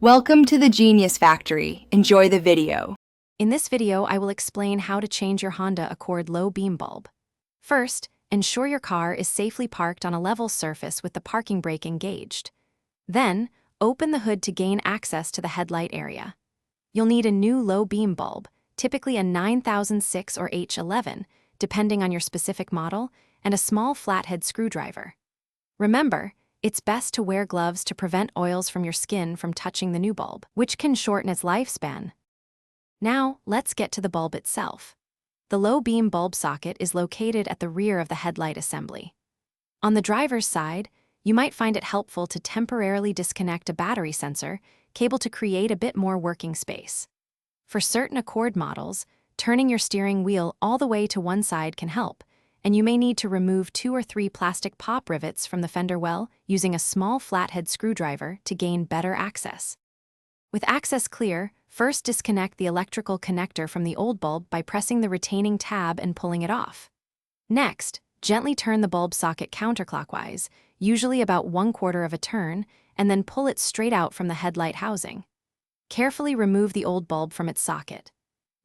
Welcome to the Genius Factory. Enjoy the video. In this video, I will explain how to change your Honda Accord low beam bulb. First, ensure your car is safely parked on a level surface with the parking brake engaged. Then, open the hood to gain access to the headlight area. You'll need a new low beam bulb, typically a 9006 or H11, depending on your specific model, and a small flathead screwdriver. Remember, it's best to wear gloves to prevent oils from your skin from touching the new bulb, which can shorten its lifespan. Now, let's get to the bulb itself. The low beam bulb socket is located at the rear of the headlight assembly. On the driver's side, you might find it helpful to temporarily disconnect a battery sensor cable to create a bit more working space. For certain Accord models, turning your steering wheel all the way to one side can help, and you may need to remove 2 or 3 plastic pop rivets from the fender well using a small flathead screwdriver to gain better access. With access clear, first disconnect the electrical connector from the old bulb by pressing the retaining tab and pulling it off. Next, gently turn the bulb socket counterclockwise, usually about 1/4 of a turn, and then pull it straight out from the headlight housing. Carefully remove the old bulb from its socket.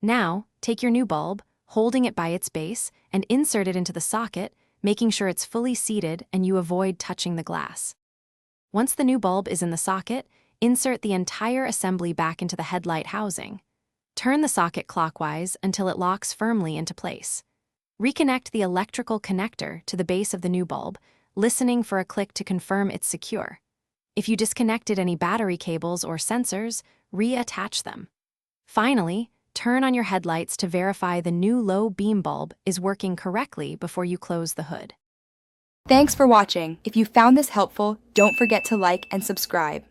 Now, take your new bulb, holding it by its base, and insert it into the socket, making sure it's fully seated and you avoid touching the glass. Once the new bulb is in the socket, insert the entire assembly back into the headlight housing. Turn the socket clockwise until it locks firmly into place. Reconnect the electrical connector to the base of the new bulb, listening for a click to confirm it's secure. If you disconnected any battery cables or sensors, reattach them. Finally, turn on your headlights to verify the new low beam bulb is working correctly before you close the hood. Thanks for watching. If you found this helpful, don't forget to like and subscribe.